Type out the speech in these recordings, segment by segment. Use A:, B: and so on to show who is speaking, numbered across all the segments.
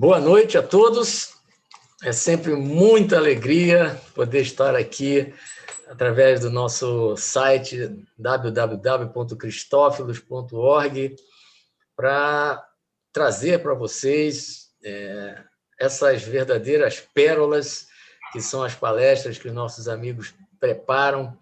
A: Boa noite a todos. É sempre muita alegria poder estar aqui através do nosso site www.cristofilos.org para trazer para vocês essas verdadeiras pérolas que são as palestras que os nossos amigos preparam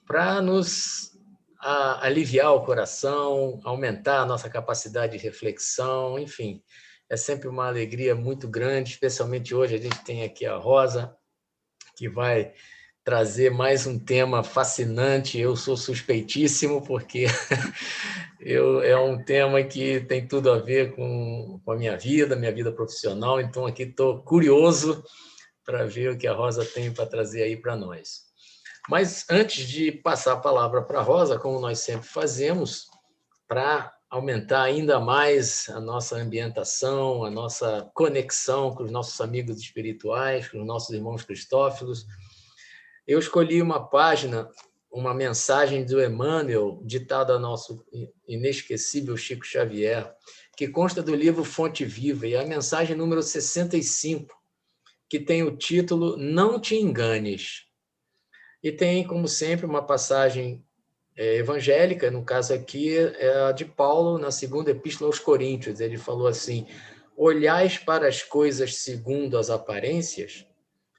A: para nos aliviar o coração, aumentar a nossa capacidade de reflexão, enfim. É sempre uma alegria muito grande, especialmente hoje a gente tem aqui a Rosa, que vai trazer mais um tema fascinante. Eu sou suspeitíssimo, porque é um tema que tem tudo a ver com a minha vida profissional, então aqui estou curioso para ver o que a Rosa tem para trazer aí para nós. Mas antes de passar a palavra para a Rosa, como nós sempre fazemos, para aumentar ainda mais a nossa ambientação, a nossa conexão com os nossos amigos espirituais, com os nossos irmãos cristófilos, eu escolhi uma página, uma mensagem do Emmanuel, ditada ao nosso inesquecível Chico Xavier, que consta do livro Fonte Viva, e a mensagem número 65, que tem o título Não te enganes. E tem, como sempre, uma passagem evangélica, no caso aqui é a de Paulo, na segunda epístola aos Coríntios. Ele falou assim: olhais para as coisas segundo as aparências?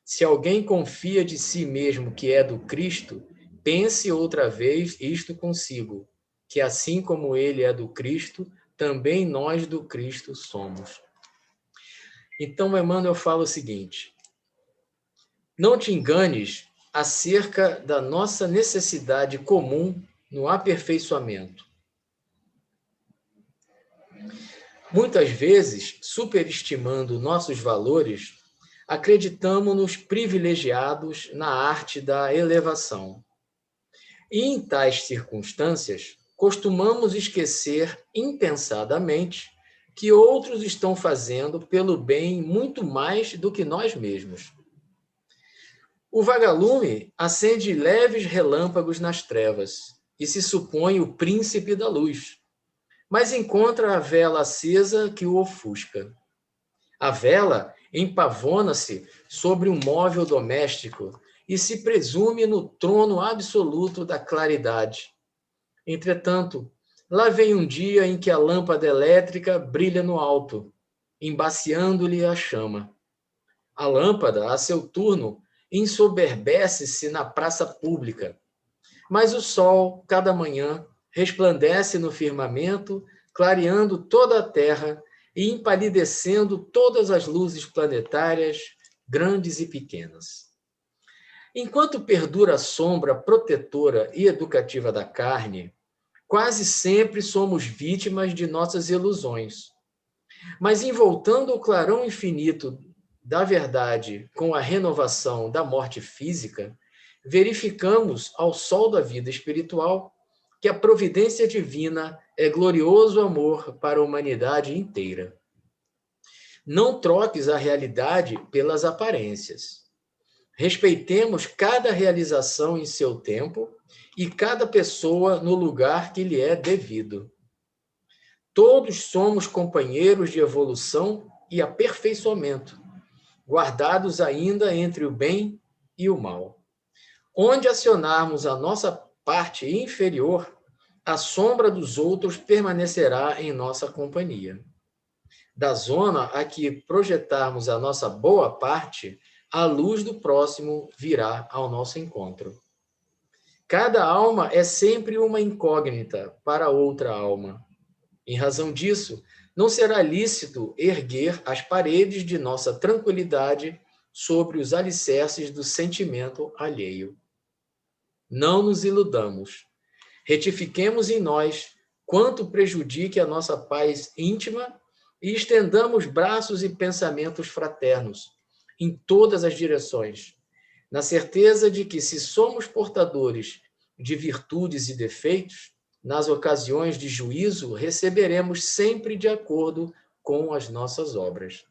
A: Se alguém confia de si mesmo que é do Cristo, pense outra vez isto consigo, que assim como ele é do Cristo, também nós do Cristo somos. Então, Emmanuel fala o seguinte: não te enganes acerca da nossa necessidade comum no aperfeiçoamento. Muitas vezes, superestimando nossos valores, acreditamos-nos privilegiados na arte da elevação. E em tais circunstâncias, costumamos esquecer impensadamente que outros estão fazendo pelo bem muito mais do que nós mesmos. O vagalume acende leves relâmpagos nas trevas e se supõe o príncipe da luz, mas encontra a vela acesa que o ofusca. A vela empavona-se sobre um móvel doméstico e se presume no trono absoluto da claridade. Entretanto, lá vem um dia em que a lâmpada elétrica brilha no alto, embaciando-lhe a chama. A lâmpada, a seu turno, ensoberbece-se na praça pública, mas o sol, cada manhã, resplandece no firmamento, clareando toda a terra e empalidecendo todas as luzes planetárias, grandes e pequenas. Enquanto perdura a sombra protetora e educativa da carne, quase sempre somos vítimas de nossas ilusões. Mas envoltando o clarão infinito da verdade com a renovação da morte física, verificamos ao sol da vida espiritual que a providência divina é glorioso amor para a humanidade inteira. Não troques a realidade pelas aparências. Respeitemos cada realização em seu tempo e cada pessoa no lugar que lhe é devido. Todos somos companheiros de evolução e aperfeiçoamento, guardados ainda entre o bem e o mal. Onde acionarmos a nossa parte inferior, a sombra dos outros permanecerá em nossa companhia. Da zona a que projetarmos a nossa boa parte, a luz do próximo virá ao nosso encontro. Cada alma é sempre uma incógnita para outra alma. Em razão disso, não será lícito erguer as paredes de nossa tranquilidade sobre os alicerces do sentimento alheio. Não nos iludamos. Retifiquemos em nós quanto prejudique a nossa paz íntima e estendamos braços e pensamentos fraternos em todas as direções, na certeza de que, se somos portadores de virtudes e defeitos, nas ocasiões de juízo, receberemos sempre de acordo com as nossas obras.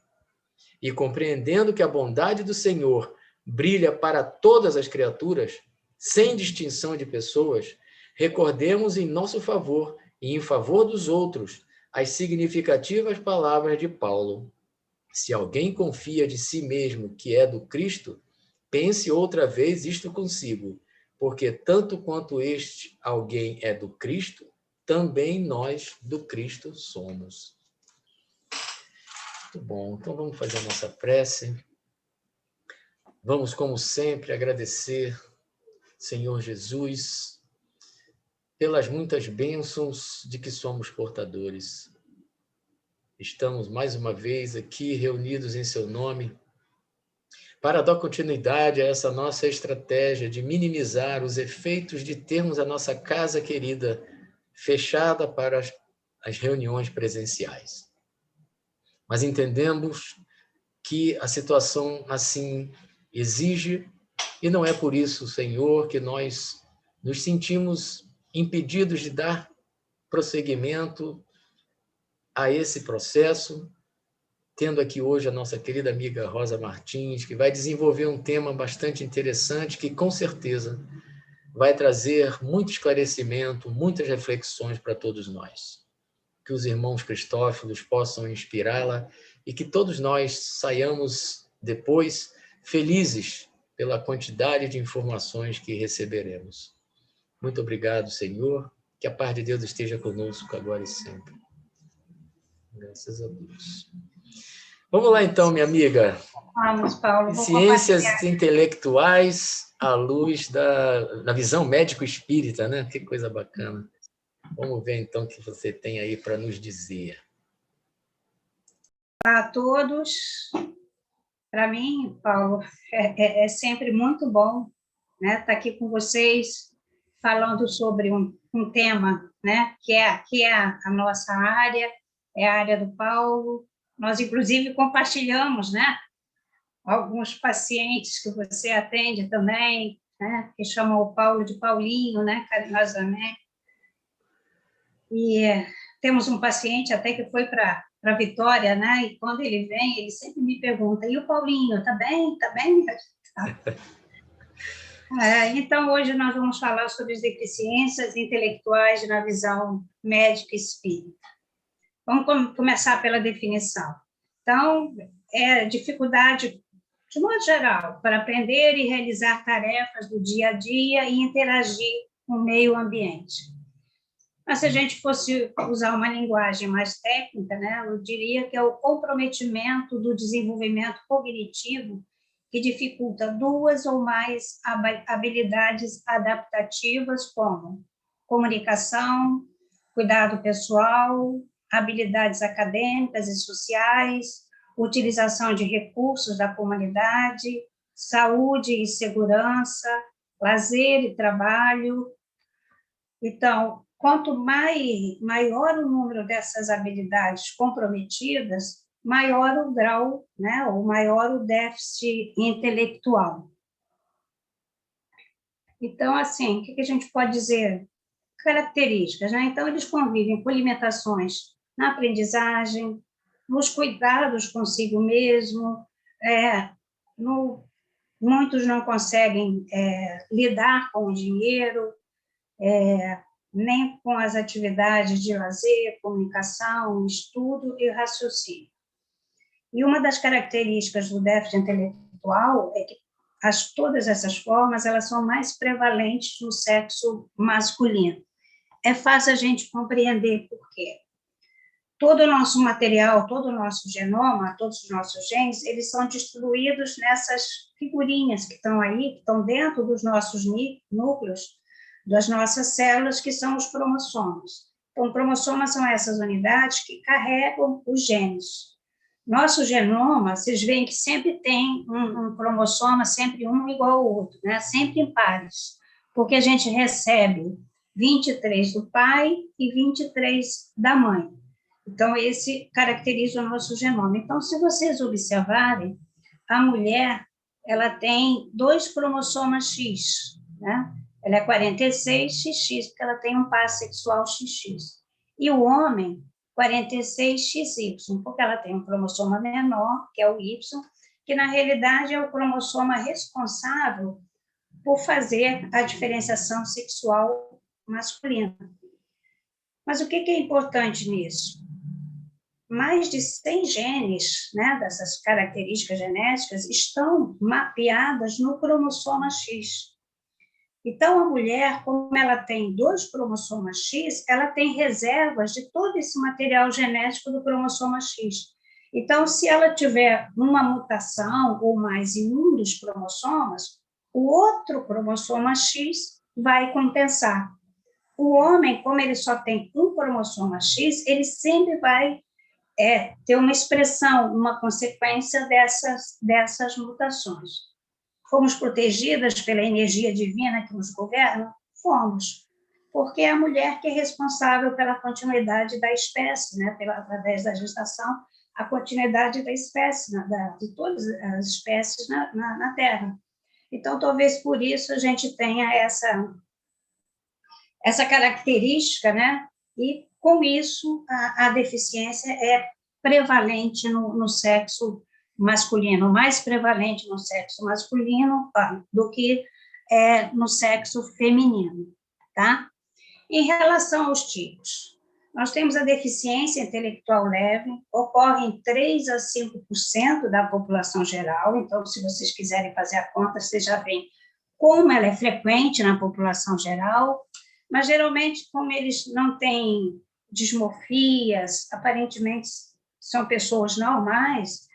A: E compreendendo que a bondade do Senhor brilha para todas as criaturas, sem distinção de pessoas, recordemos em nosso favor e em favor dos outros as significativas palavras de Paulo. Se alguém confia de si mesmo que é do Cristo, pense outra vez isto consigo, porque tanto quanto este alguém é do Cristo, também nós do Cristo somos. Muito bom, então vamos fazer a nossa prece. Vamos, como sempre, agradecer, Senhor Jesus, pelas muitas bênçãos de que somos portadores. Estamos mais uma vez aqui reunidos em seu nome para dar continuidade a essa nossa estratégia de minimizar os efeitos de termos a nossa casa querida fechada para as reuniões presenciais. Mas entendemos que a situação assim exige, e não é por isso, Senhor, que nós nos sentimos impedidos de dar prosseguimento a esse processo, tendo aqui hoje a nossa querida amiga Rosa Martins, que vai desenvolver um tema bastante interessante, que com certeza vai trazer muito esclarecimento, muitas reflexões para todos nós. Que os irmãos cristófilos possam inspirá-la e que todos nós saiamos depois felizes pela quantidade de informações que receberemos. Muito obrigado, Senhor. Que a paz de Deus esteja conosco agora e sempre. Graças a Deus. Vamos lá, então, minha amiga.
B: Vamos, Paulo.
A: Ciências intelectuais à luz da visão médico-espírita, né? Que coisa bacana. Vamos ver, então, o que você tem aí para nos dizer.
B: Olá a todos. Para mim, Paulo, é sempre muito bom, né, estar aqui com vocês, falando sobre um tema, né, que é a nossa área, é a área do Paulo. Nós, inclusive, compartilhamos, né, alguns pacientes que você atende também, né, que chamam o Paulo de Paulinho, né, carinhosamente. E temos um paciente até que foi para Vitória, né? E quando ele vem, ele sempre me pergunta: e o Paulinho, tá bem? Tá bem? Tá. Então, hoje nós vamos falar sobre as deficiências intelectuais na visão médica espírita. Vamos começar pela definição. Então, é dificuldade, de modo geral, para aprender e realizar tarefas do dia a dia e interagir com o meio ambiente. Mas se a gente fosse usar uma linguagem mais técnica, né, eu diria que é o comprometimento do desenvolvimento cognitivo que dificulta duas ou mais habilidades adaptativas, como comunicação, cuidado pessoal, habilidades acadêmicas e sociais, utilização de recursos da comunidade, saúde e segurança, lazer e trabalho. Então, quanto maior o número dessas habilidades comprometidas, maior o grau, né, ou maior o déficit intelectual. Então, assim, o que a gente pode dizer? Características, né? Então, eles convivem com limitações na aprendizagem, nos cuidados consigo mesmo, muitos não conseguem lidar com o dinheiro, nem com as atividades de lazer, comunicação, estudo e raciocínio. E uma das características do déficit intelectual é que todas essas formas elas são mais prevalentes no sexo masculino. É fácil a gente compreender por quê. Todo o nosso material, todo o nosso genoma, todos os nossos genes, eles são distribuídos nessas figurinhas que estão aí, que estão dentro dos nossos núcleos, das nossas células, que são os cromossomas. Então, cromossomas são essas unidades que carregam os genes. Nosso genoma, vocês veem que sempre tem um cromossoma, sempre um igual ao outro, né? Sempre em pares, porque a gente recebe 23 do pai e 23 da mãe. Então, esse caracteriza o nosso genoma. Então, se vocês observarem, a mulher, ela tem 2 cromossomas X, né? Ela é 46XX, porque ela tem um par sexual XX. E o homem, 46XY, porque ela tem um cromossoma menor, que é o Y, que na realidade é o cromossoma responsável por fazer a diferenciação sexual masculina. Mas o que é importante nisso? mais de 100 genes, né, dessas características genéticas estão mapeadas no cromossoma X. Então, a mulher, como ela tem 2 cromossomas X, ela tem reservas de todo esse material genético do cromossoma X. Então, se ela tiver uma mutação ou mais em um dos cromossomas, o outro cromossoma X vai compensar. O homem, como ele só tem um cromossoma X, ele sempre vai ter uma expressão, uma consequência dessas mutações. Fomos protegidas pela energia divina que nos governa? Fomos, porque é a mulher que é responsável pela continuidade da espécie, né? Através da gestação, a continuidade da espécie, de todas as espécies na Terra. Então, talvez por isso a gente tenha essa característica, né? E, com isso, a deficiência é prevalente no sexo masculino, mais prevalente no sexo masculino do que no sexo feminino, tá? Em relação aos tipos, nós temos a deficiência intelectual leve, ocorre em 3 a 5% da população geral, então, se vocês quiserem fazer a conta, vocês já veem como ela é frequente na população geral, mas, geralmente, como eles não têm dismorfias, aparentemente são pessoas normais,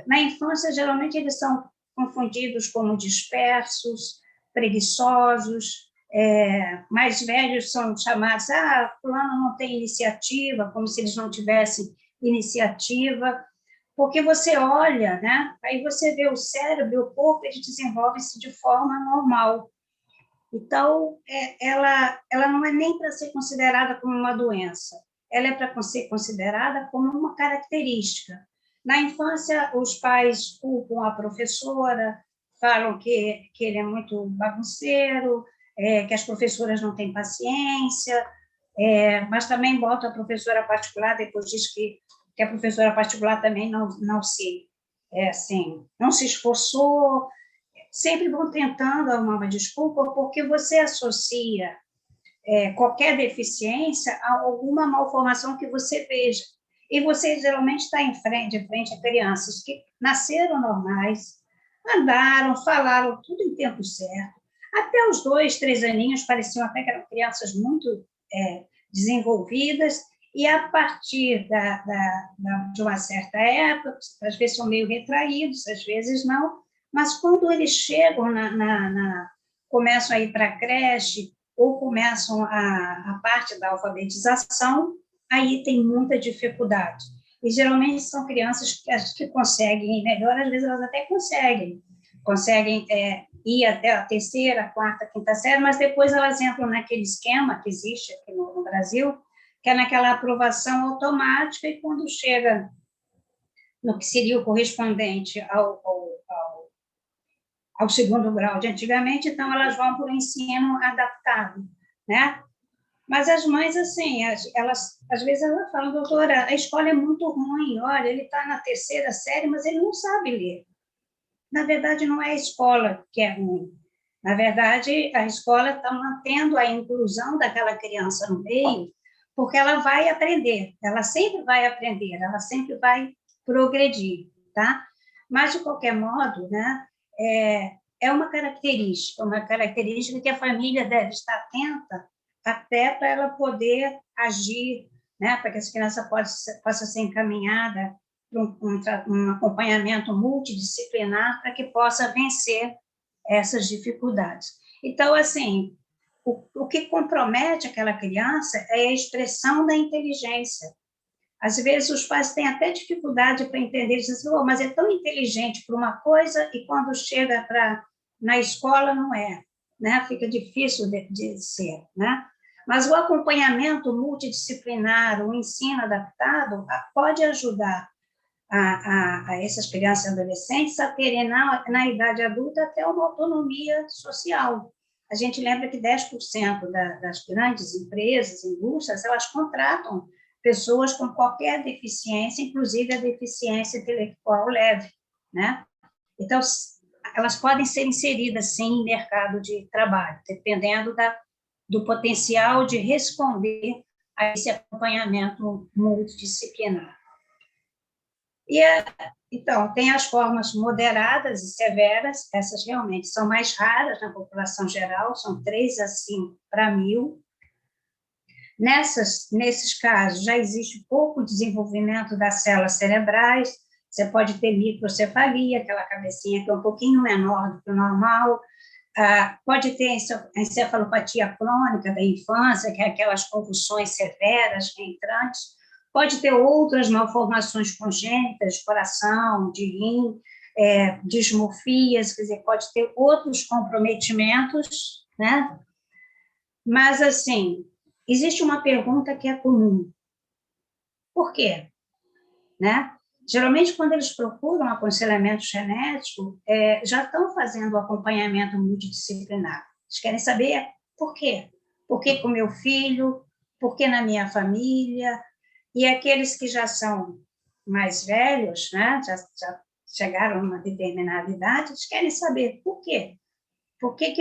B: na infância, geralmente, eles são confundidos como dispersos, preguiçosos, mais velhos são chamados, fulano não tem iniciativa, como se eles não tivessem iniciativa, porque você olha, né? Aí você vê o cérebro e o corpo, eles desenvolvem-se de forma normal. Então, ela não é nem para ser considerada como uma doença, ela é para ser considerada como uma característica. Na infância, os pais culpam a professora, falam que ele é muito bagunceiro, que as professoras não têm paciência, mas também botam a professora particular, depois diz que a professora particular também não se esforçou. Sempre vão tentando arrumar uma desculpa, porque você associa qualquer deficiência a alguma malformação que você veja. E você geralmente está de frente a crianças que nasceram normais, andaram, falaram tudo em tempo certo. Até os 2, 3 aninhos pareciam até que eram crianças muito desenvolvidas, e a partir de uma certa época, às vezes são meio retraídos, às vezes não, mas quando eles chegam começam a ir para a creche ou começam a parte da alfabetização, aí tem muita dificuldade. E, geralmente, são crianças que conseguem ir melhor, às vezes elas até conseguem ir até a 3ª, 4ª, 5ª série, mas depois elas entram naquele esquema que existe aqui no Brasil, que é naquela aprovação automática, e quando chega no que seria o correspondente ao 2º grau de antigamente, então elas vão para o ensino adaptado, né? Mas as mães, assim, às vezes elas falam, doutora, a escola é muito ruim, olha, ele está na 3ª série, mas ele não sabe ler. Na verdade, não é a escola que é ruim. Na verdade, a escola está mantendo a inclusão daquela criança no meio, porque ela vai aprender, ela sempre vai aprender, ela sempre vai progredir, tá? Mas, de qualquer modo, né, é uma característica que a família deve estar atenta até para ela poder agir, né, para que essa criança possa ser encaminhada para um acompanhamento multidisciplinar para que possa vencer essas dificuldades. Então, assim, o que compromete aquela criança é a expressão da inteligência. Às vezes, os pais têm até dificuldade para entender, dizem assim, mas é tão inteligente para uma coisa e quando chega na escola não é, né? Fica difícil de ser, né? Mas o acompanhamento multidisciplinar, o ensino adaptado, pode ajudar a essas crianças e adolescentes a terem, na idade adulta, até uma autonomia social. A gente lembra que 10% das grandes empresas, indústrias, elas contratam pessoas com qualquer deficiência, inclusive a deficiência intelectual leve, né? Então, elas podem ser inseridas, sim, em mercado de trabalho, dependendo do potencial de responder a esse acompanhamento multidisciplinar. Então, tem as formas moderadas e severas, essas realmente são mais raras na população geral, são 3 a 5 para 1000. Nesses casos, já existe pouco desenvolvimento das células cerebrais, você pode ter microcefalia, aquela cabecinha que é um pouquinho menor do que o normal, pode ter a encefalopatia crônica da infância, que é aquelas convulsões severas, reentrantes, pode ter outras malformações congênitas, de coração, de rim, dismorfias, quer dizer, pode ter outros comprometimentos, né? Mas, assim, existe uma pergunta que é comum. Por quê? Né? Geralmente, quando eles procuram aconselhamento genético, já estão fazendo o acompanhamento multidisciplinar. Eles querem saber por quê. Por que com o meu filho? Por que na minha família? E aqueles que já são mais velhos, né? já chegaram a uma determinada idade, eles querem saber por quê. Por que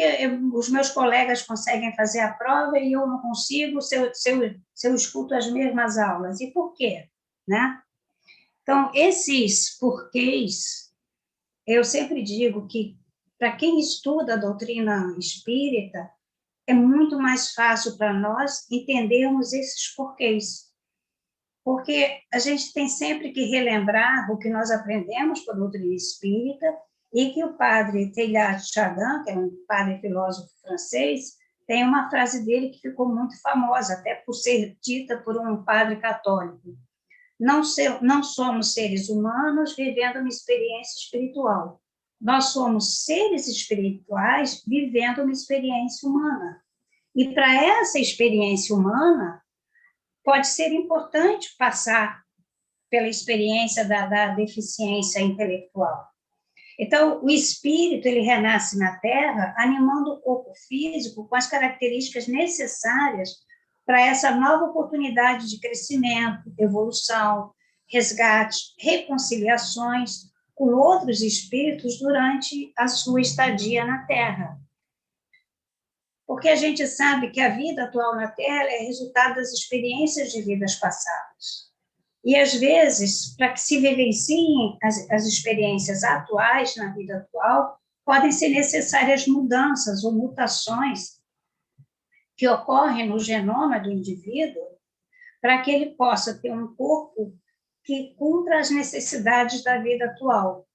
B: os meus colegas conseguem fazer a prova e eu não consigo se eu escuto as mesmas aulas? E por quê? Né? Então, esses porquês, eu sempre digo que, para quem estuda a doutrina espírita, é muito mais fácil para nós entendermos esses porquês. Porque a gente tem sempre que relembrar o que nós aprendemos com a doutrina espírita e que o padre Teilhard de Chardin, que é um padre filósofo francês, tem uma frase dele que ficou muito famosa, até por ser dita por um padre católico. Não somos seres humanos vivendo uma experiência espiritual. Nós somos seres espirituais vivendo uma experiência humana. E para essa experiência humana, pode ser importante passar pela experiência da deficiência intelectual. Então, o espírito, ele renasce na Terra, animando o corpo físico com as características necessárias para essa nova oportunidade de crescimento, evolução, resgate, reconciliações com outros espíritos durante a sua estadia na Terra. Porque a gente sabe que a vida atual na Terra é resultado das experiências de vidas passadas. E, às vezes, para que se vivenciem as experiências atuais na vida atual, podem ser necessárias mudanças ou mutações que ocorrem no genoma do indivíduo para que ele possa ter um corpo que cumpra as necessidades da vida atual.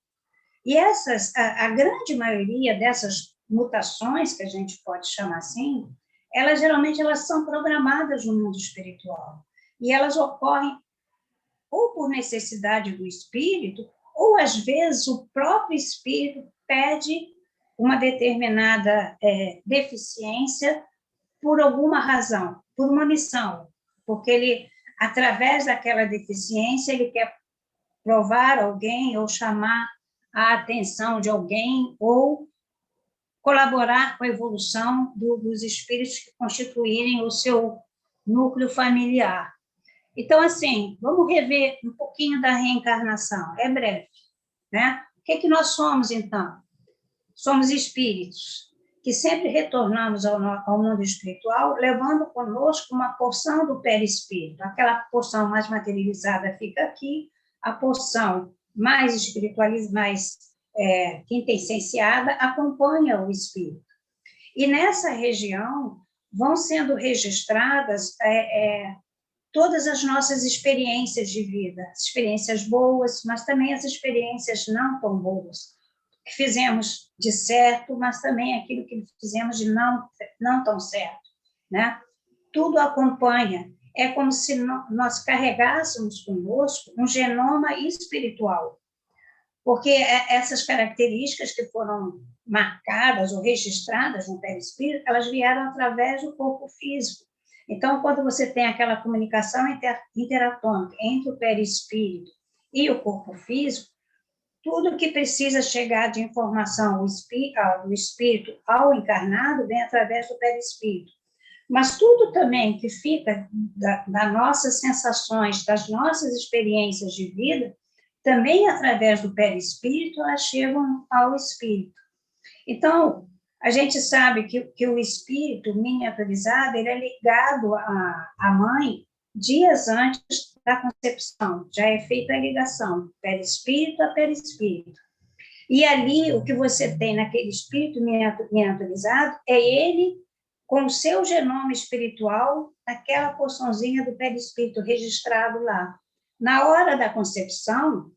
B: E a grande maioria dessas mutações, que a gente pode chamar assim, geralmente elas são programadas no mundo espiritual. E elas ocorrem ou por necessidade do espírito, ou às vezes o próprio espírito pede uma determinada deficiência por alguma razão, por uma missão, porque ele, através daquela deficiência, ele quer provar alguém ou chamar a atenção de alguém ou colaborar com a evolução dos espíritos que constituírem o seu núcleo familiar. Então, assim, vamos rever um pouquinho da reencarnação, é breve, né? O que nós somos, então? Somos espíritos que sempre retornamos ao mundo espiritual, levando conosco uma porção do perispírito. Aquela porção mais materializada fica aqui, a porção mais espiritualizada, mais quintessenciada, acompanha o espírito. E nessa região vão sendo registradas todas as nossas experiências de vida, as experiências boas, mas também as experiências não tão boas, que fizemos de certo, mas também aquilo que fizemos de não tão certo, né? Tudo acompanha, é como se nós carregássemos conosco um genoma espiritual, porque essas características que foram marcadas ou registradas no perispírito, elas vieram através do corpo físico. Então, quando você tem aquela comunicação interatômica entre o perispírito e o corpo físico, tudo que precisa chegar de informação do espírito ao encarnado vem através do perispírito. Mas tudo também que fica das nossas sensações, das nossas experiências de vida, também através do perispírito, elas chegam ao espírito. Então, a gente sabe que o espírito miniaturizado ele é ligado à mãe dias antes da concepção, já é feita a ligação, perispírito a perispírito. E ali, o que você tem naquele espírito miniaturizado é ele com o seu genoma espiritual, naquela porçãozinha do perispírito registrado lá. Na hora da concepção,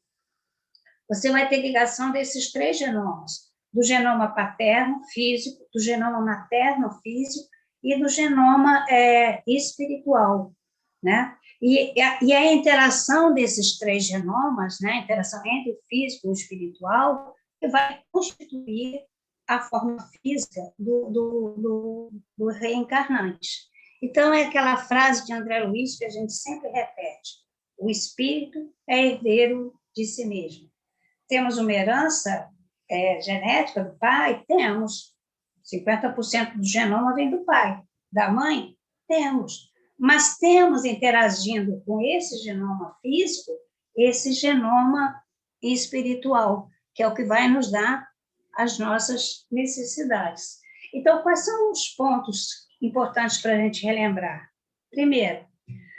B: você vai ter ligação desses 3 genomas, do genoma paterno físico, do genoma materno físico e do genoma espiritual, né? E a interação desses 3 genomas, né, a interação entre o físico e o espiritual, que vai constituir a forma física do reencarnante. Então, é aquela frase de André Luiz que a gente sempre repete: o espírito é herdeiro de si mesmo. Temos uma herança genética do pai? Temos. 50% do genoma vem do pai. Da mãe? Temos. Mas temos interagindo com esse genoma físico, esse genoma espiritual, que é o que vai nos dar as nossas necessidades. Então, quais são os pontos importantes para a gente relembrar? Primeiro,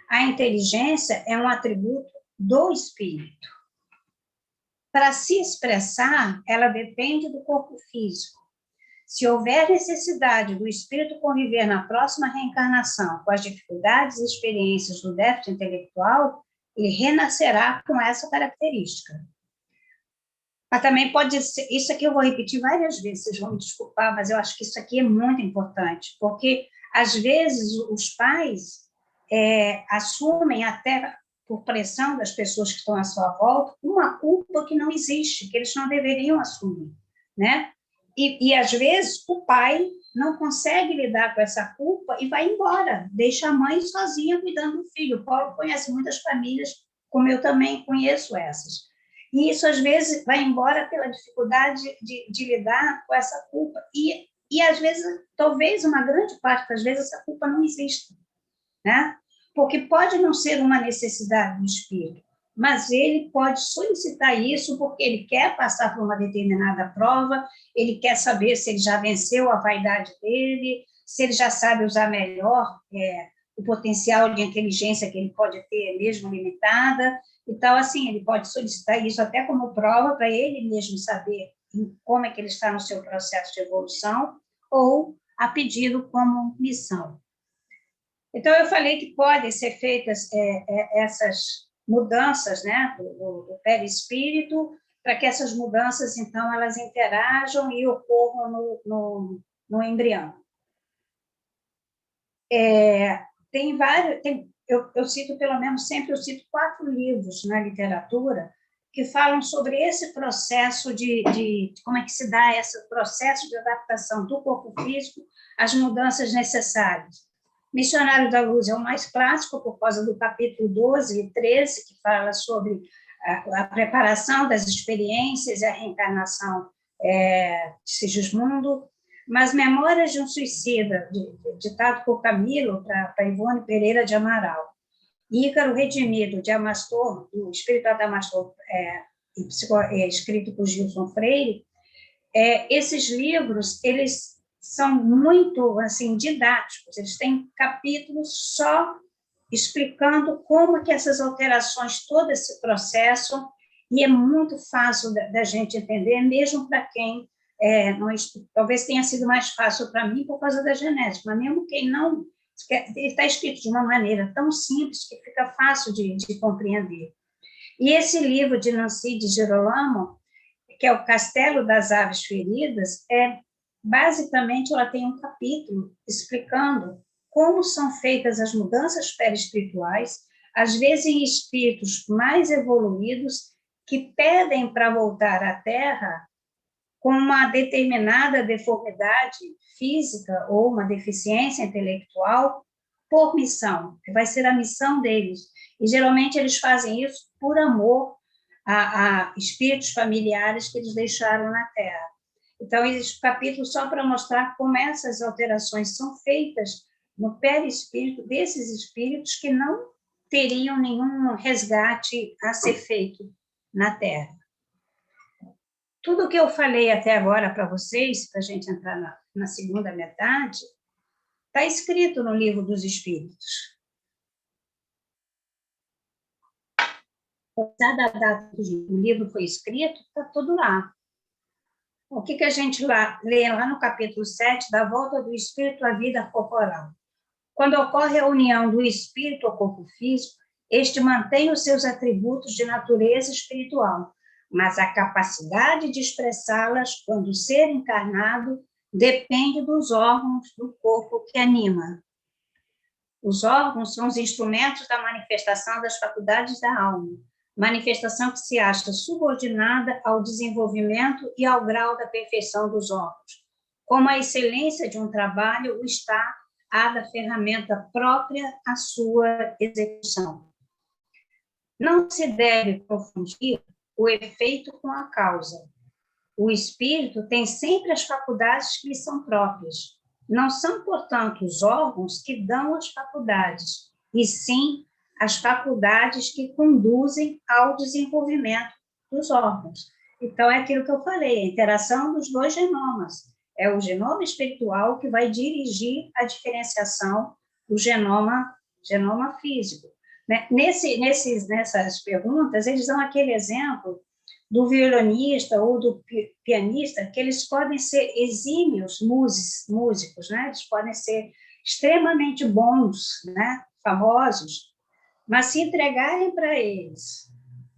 B: a inteligência é um atributo do espírito. Para se expressar, ela depende do corpo físico. Se houver necessidade do espírito conviver na próxima reencarnação com as dificuldades e experiências do déficit intelectual, ele renascerá com essa característica. Mas também pode ser, isso aqui eu vou repetir várias vezes, vocês vão me desculpar, mas eu acho que isso aqui é muito importante, porque, às vezes, os pais assumem, até por pressão das pessoas que estão à sua volta, uma culpa que não existe, que eles não deveriam assumir, né? E às vezes, o pai não consegue lidar com essa culpa e vai embora, deixa a mãe sozinha cuidando do filho. O Paulo conhece muitas famílias, como eu também conheço essas. E isso, às vezes, vai embora pela dificuldade de lidar com essa culpa. E, às vezes, talvez uma grande parte das vezes, essa culpa não existe, né? Porque pode não ser uma necessidade do espírito, mas ele pode solicitar isso porque ele quer passar por uma determinada prova, ele quer saber se ele já venceu a vaidade dele, se ele já sabe usar melhor o potencial de inteligência que ele pode ter, mesmo limitada. Então, assim, ele pode solicitar isso até como prova para ele mesmo saber como é que ele está no seu processo de evolução, ou a pedido como missão. Então, eu falei que podem ser feitas essas mudanças, né, do perispírito, para que essas mudanças, então, elas interajam e ocorram no embrião. Tem vários, eu cito pelo menos sempre, eu cito 4 livros na literatura que falam sobre esse processo de como é que se dá esse processo de adaptação do corpo físico às mudanças necessárias. Missionário da Luz é o mais clássico, por causa do capítulo 12 e 13, que fala sobre a preparação das experiências e a reencarnação de Sigismundo. Mas Memórias de um Suicida, ditado por Camilo para Ivone Pereira de Amaral, Ícaro Redimido, de Amastor, do Espírito Adamastor, escrito por Gilson Freire, esses livros, eles são muito assim, didáticos, eles têm capítulos só explicando como que essas alterações, todo esse processo, e é muito fácil da gente entender, mesmo para quem não estuda. Talvez tenha sido mais fácil para mim por causa da genética, mas mesmo quem não, ele está escrito de uma maneira tão simples que fica fácil de compreender. E esse livro de Nancy de Girolamo, que é o Castelo das Aves Feridas, basicamente, ela tem um capítulo explicando como são feitas as mudanças perispirituais, às vezes em espíritos mais evoluídos, que pedem para voltar à Terra com uma determinada deformidade física ou uma deficiência intelectual por missão, que vai ser a missão deles. E, geralmente, eles fazem isso por amor a espíritos familiares que eles deixaram na Terra. Então, existe um capítulo só para mostrar como essas alterações são feitas no perispírito desses espíritos que não teriam nenhum resgate a ser feito na Terra. Tudo que eu falei até agora para vocês, para a gente entrar na segunda metade, está escrito no Livro dos Espíritos. apesar da data que o livro foi escrito, está tudo lá. O que a gente lê lá no capítulo 7, da volta do espírito à vida corporal? Quando ocorre a união do espírito ao corpo físico, este mantém os seus atributos de natureza espiritual, mas a capacidade de expressá-las quando o ser encarnado depende dos órgãos do corpo que anima. Os órgãos são os instrumentos da manifestação das faculdades da alma, manifestação que se acha subordinada ao desenvolvimento e ao grau da perfeição dos órgãos. Como a excelência de um trabalho o está a da ferramenta própria à sua execução. Não se deve confundir o efeito com a causa. O espírito tem sempre as faculdades que lhe são próprias. Não são, portanto, os órgãos que dão as faculdades, e sim as faculdades que conduzem ao desenvolvimento dos órgãos. Então, é aquilo que eu falei, a interação dos dois genomas. É o genoma espiritual que vai dirigir a diferenciação do genoma físico. Né? Nessas perguntas, eles dão aquele exemplo do violonista ou do pianista, que eles podem ser exímios músicos, né? Eles podem ser extremamente bons, né? Famosos, mas se entregarem para eles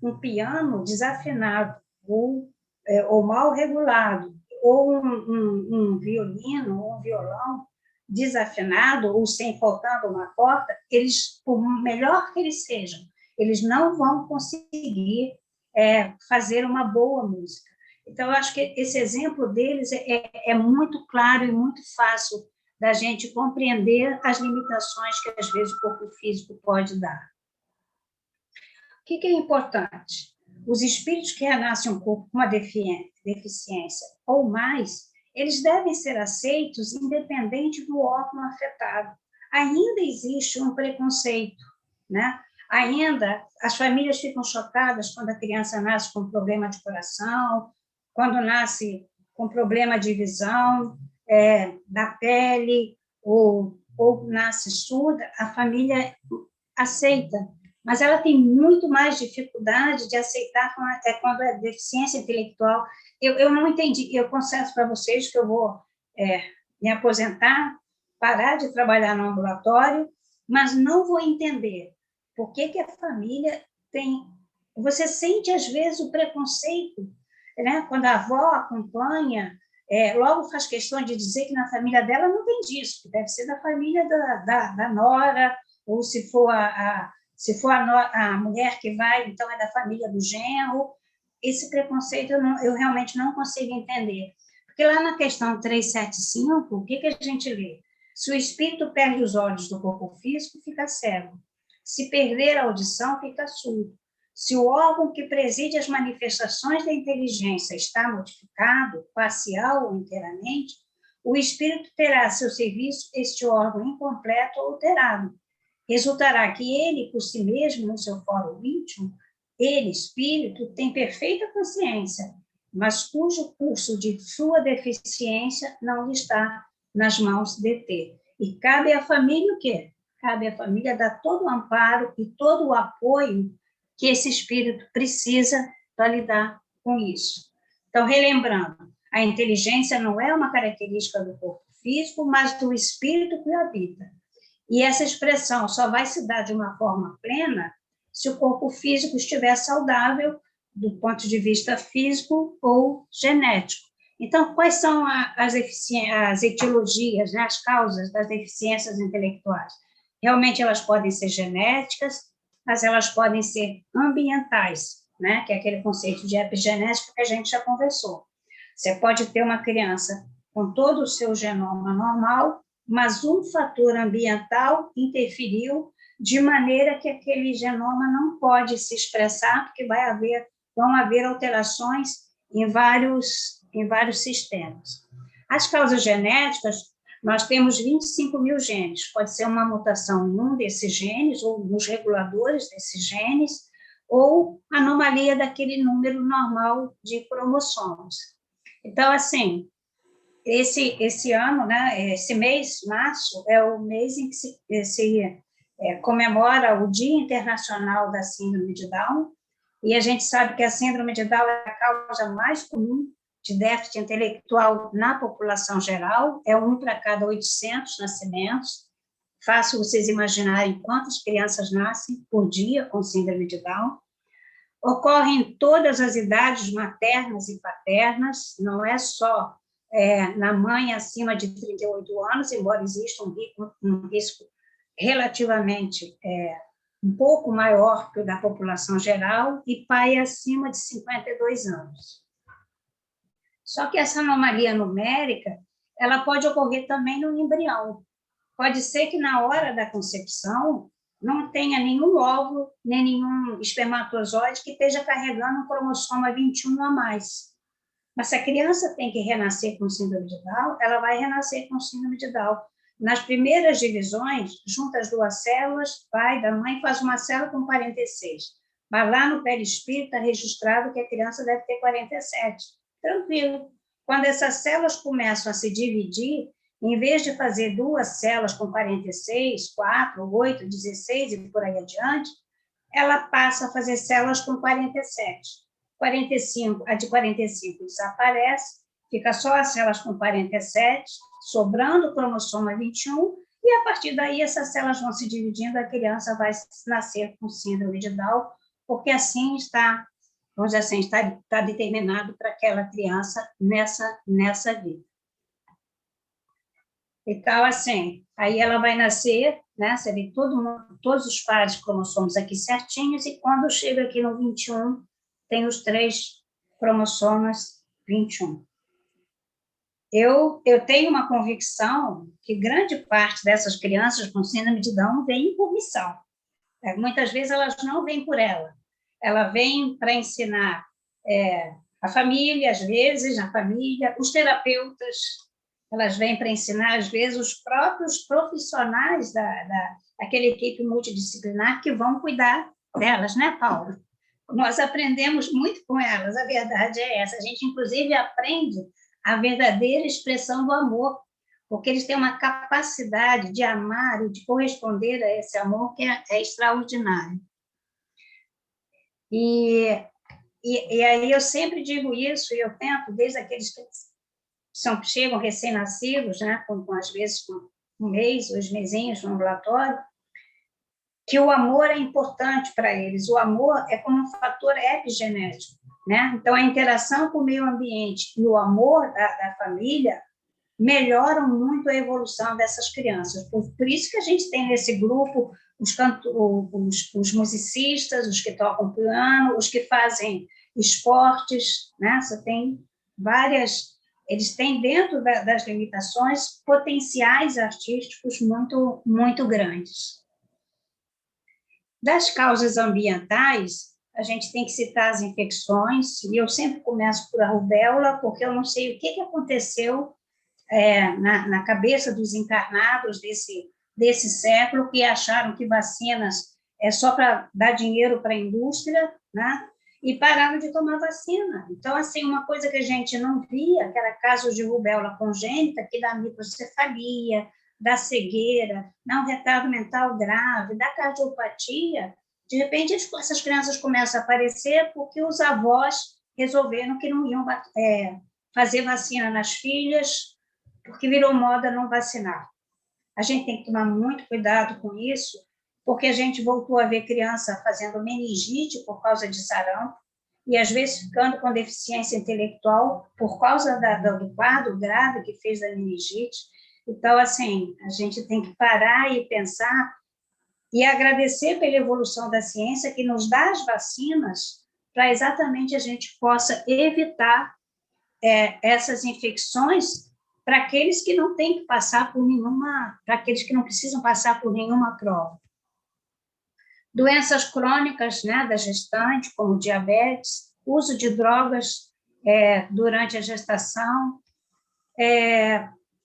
B: um piano desafinado ou mal regulado, ou um violino ou um violão desafinado ou sem faltando uma corda, eles, por melhor que eles sejam, eles não vão conseguir fazer uma boa música. Então, eu acho que esse exemplo deles é muito claro e muito fácil da gente compreender as limitações que, às vezes, o corpo físico pode dar. O que é importante? Os espíritos que renascem um corpo com uma deficiência ou mais, eles devem ser aceitos independente do órgão afetado. Ainda existe um preconceito, né? Ainda as famílias ficam chocadas quando a criança nasce com problema de coração, quando nasce com problema de visão, da pele, ou nasce surda, a família aceita, mas ela tem muito mais dificuldade de aceitar quando é deficiência intelectual. Eu não entendi, eu confesso para vocês que eu vou me aposentar, parar de trabalhar no ambulatório, mas não vou entender por que a família tem... Você sente, às vezes, o preconceito, né? Quando a avó acompanha, logo faz questão de dizer que na família dela não tem disso, que deve ser da família da nora, ou se for a mulher que vai, então é da família do genro. Esse preconceito eu realmente não consigo entender. Porque lá na questão 375, o que a gente lê? Se o espírito perde os olhos do corpo físico, fica cego. Se perder a audição, fica surdo. Se o órgão que preside as manifestações da inteligência está modificado, parcial ou inteiramente, o espírito terá a seu serviço este órgão incompleto ou alterado. Resultará que ele, por si mesmo, no seu fórum íntimo, ele, espírito, tem perfeita consciência, mas cujo curso de sua deficiência não lhe está nas mãos de ter. E cabe à família o quê? Cabe à família dar todo o amparo e todo o apoio que esse espírito precisa para lidar com isso. Então, relembrando, a inteligência não é uma característica do corpo físico, mas do espírito que o habita. E essa expressão só vai se dar de uma forma plena se o corpo físico estiver saudável do ponto de vista físico ou genético. Então, quais são as etiologias, né, as causas das deficiências intelectuais? Realmente elas podem ser genéticas, mas elas podem ser ambientais, né, que é aquele conceito de epigenética que a gente já conversou. Você pode ter uma criança com todo o seu genoma normal, mas um fator ambiental interferiu de maneira que aquele genoma não pode se expressar, porque vão haver alterações em vários sistemas. As causas genéticas, nós temos 25 mil genes, pode ser uma mutação em um desses genes, ou nos reguladores desses genes, ou anomalia daquele número normal de cromossomos. Então, assim, esse ano, né, esse mês, março, é o mês em que se comemora o Dia Internacional da Síndrome de Down, E a gente sabe que a síndrome de Down é a causa mais comum de déficit intelectual na população geral, é 1 para cada 800 nascimentos. Fácil vocês imaginarem quantas crianças nascem por dia com síndrome de Down. Ocorre em todas as idades maternas e paternas, não é só na mãe acima de 38 anos, embora exista um risco relativamente um pouco maior que o da população geral, e pai acima de 52 anos. Só que essa anomalia numérica, ela pode ocorrer também no embrião. Pode ser que na hora da concepção não tenha nenhum óvulo, nem nenhum espermatozoide que esteja carregando um cromossoma 21 a mais. Mas se a criança tem que renascer com síndrome de Down, ela vai renascer com síndrome de Down. Nas primeiras divisões, junta as duas células, pai da mãe faz uma célula com 46. Mas lá no perispírito está registrado que a criança deve ter 47. Tranquilo. Quando essas células começam a se dividir, em vez de fazer duas células com 46, 4, 8, 16 e por aí adiante, ela passa a fazer células com 47. 45, a de 45 desaparece, fica só as células com 47, sobrando o cromossoma 21, e a partir daí essas células vão se dividindo, a criança vai nascer com síndrome de Down, porque assim está, vamos dizer assim, está determinado para aquela criança nessa vida. Então, assim, aí ela vai nascer, né? Você vê todos os pares de cromossomos aqui certinhos, e quando chega aqui no 21, tem os 3 cromossomas 21. Eu tenho uma convicção que grande parte dessas crianças com síndrome de Down vem por missão. Muitas vezes elas não vêm por ela vem para ensinar a família, às vezes, a família, os terapeutas, elas vêm para ensinar, às vezes, os próprios profissionais daquela equipe multidisciplinar que vão cuidar delas, né, Paulo? Nós aprendemos muito com elas, a verdade é essa. A gente, inclusive, aprende a verdadeira expressão do amor, porque eles têm uma capacidade de amar e de corresponder a esse amor que é extraordinário. E aí eu sempre digo isso, e eu tento, desde aqueles que chegam recém-nascidos, né, às vezes com 1 mês, 2 mesinhos no ambulatório, que o amor é importante para eles. O amor é como um fator epigenético, né? Então, a interação com o meio ambiente e o amor da família melhoram muito a evolução dessas crianças. Por isso que a gente tem nesse grupo os musicistas, os que tocam piano, os que fazem esportes, né? Você tem várias... Eles têm, dentro das limitações, potenciais artísticos muito, muito grandes. Das causas ambientais, a gente tem que citar as infecções, e eu sempre começo por a rubéola, porque eu não sei o que aconteceu na cabeça dos encarnados desse século, que acharam que vacinas é só para dar dinheiro para a indústria, né? E pararam de tomar vacina. Então, assim, uma coisa que a gente não via, que era casos de rubéola congênita, que dá microcefalia, da cegueira, um retardo mental grave, da cardiopatia, de repente essas crianças começam a aparecer porque os avós resolveram que não iam fazer vacina nas filhas, porque virou moda não vacinar. A gente tem que tomar muito cuidado com isso, porque a gente voltou a ver criança fazendo meningite por causa de sarampo, e às vezes ficando com deficiência intelectual por causa do quadro grave que fez da meningite. Então, assim, a gente tem que parar e pensar e agradecer pela evolução da ciência que nos dá as vacinas para exatamente a gente possa evitar essas infecções para aqueles que não têm que passar por nenhuma, para aqueles que não precisam passar por nenhuma prova. Doenças crônicas, né, da gestante, como diabetes, uso de drogas durante a gestação,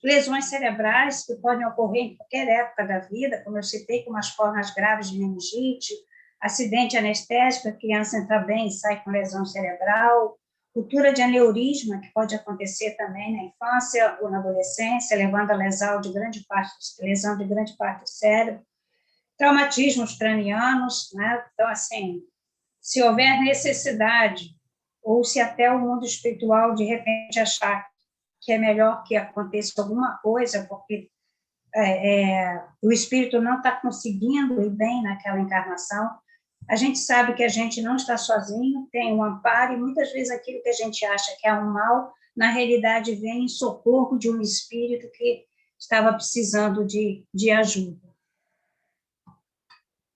B: lesões cerebrais que podem ocorrer em qualquer época da vida, como eu citei, como as formas graves de meningite, acidente anestésico, a criança entra bem e sai com lesão cerebral, cultura de aneurisma, que pode acontecer também na infância ou na adolescência, levando a lesão de grande parte do cérebro, traumatismos cranianos, né? Então, assim, Se houver necessidade, ou se até o mundo espiritual, de repente, achar que é melhor que aconteça alguma coisa, porque o espírito não está conseguindo ir bem naquela encarnação, a gente sabe que a gente não está sozinho, tem um amparo, e muitas vezes aquilo que a gente acha que é um mal, na realidade vem em socorro de um espírito que estava precisando de ajuda.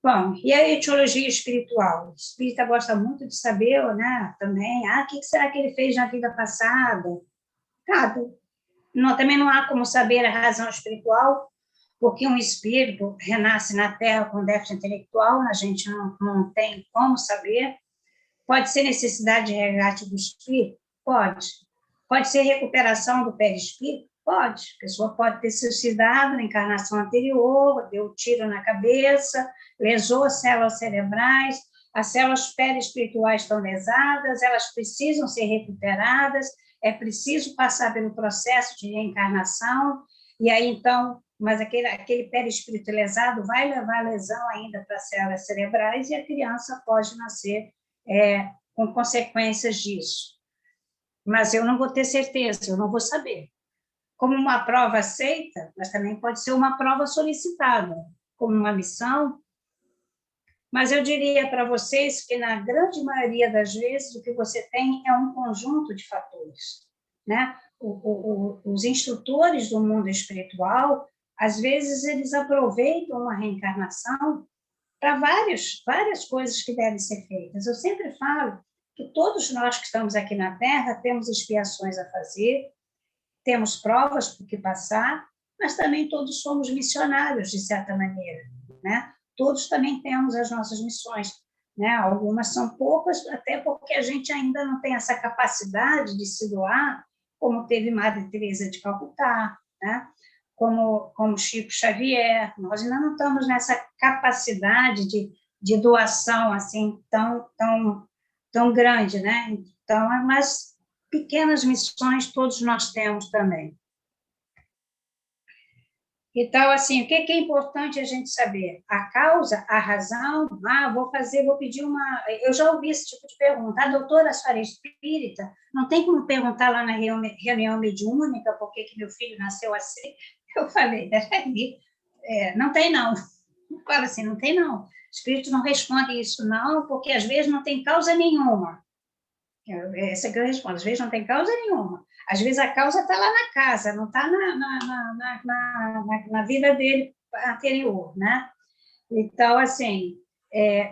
B: Bom, e a etiologia espiritual? O espírita gosta muito de saber, né, também, o que será que ele fez na vida passada? Nada. Também não há como saber a razão espiritual, porque um espírito renasce na Terra com déficit intelectual, a gente não tem como saber. Pode ser necessidade de resgate do espírito? Pode. Pode ser recuperação do perispírito? Pode. A pessoa pode ter suicidado na encarnação anterior, deu um tiro na cabeça, lesou as células cerebrais, as células perispirituais estão lesadas, elas precisam ser recuperadas, é preciso passar pelo processo de reencarnação, e aí, então, mas aquele perispírito lesado vai levar a lesão ainda para as células cerebrais, e a criança pode nascer com consequências disso. Mas eu não vou ter certeza, eu não vou saber. Como uma prova aceita, mas também pode ser uma prova solicitada, como uma missão. Mas eu diria para vocês que, na grande maioria das vezes, o que você tem é um conjunto de fatores, né? Os instrutores do mundo espiritual, às vezes, eles aproveitam uma reencarnação para várias coisas que devem ser feitas. Eu sempre falo que todos nós que estamos aqui na Terra temos expiações a fazer, temos provas por que passar, mas também todos somos missionários, de certa maneira, né? Todos também temos as nossas missões, né? Algumas são poucas, até porque a gente ainda não tem essa capacidade de se doar, como teve Madre Teresa de Calcutá, né? Como Chico Xavier. Nós ainda não estamos nessa capacidade de doação assim tão grande, né? Então, mas pequenas missões todos nós temos também. Então, assim, o que é importante a gente saber? A causa, a razão, vou pedir uma... Eu já ouvi esse tipo de pergunta. A doutora, a senhora é espírita? Não tem como perguntar lá na reunião mediúnica por que meu filho nasceu assim? Eu falei, não tem não. Fala assim, não tem não. O espírito não responde isso não, porque às vezes não tem causa nenhuma. Essa que eu respondo, às vezes não tem causa nenhuma. Às vezes a causa está lá na casa, não está na vida dele anterior, né? Então, assim,